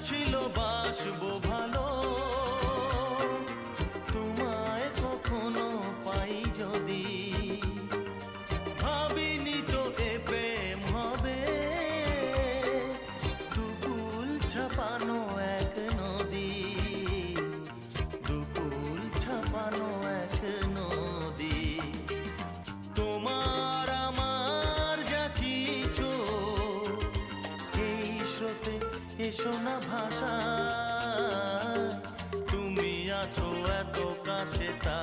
ছিল বাসবো ভালো, তোমায় কখনো পাই যদি। ভাবিনি তো এ প্রেম হবে, দুকুল ছাপানো এক নদী, দুকুল ছাপানো এক নদী। তোমার আমার যা কিছু এই স্রোতে এসো না ভাষা, তুমি আছো এত কাছে তা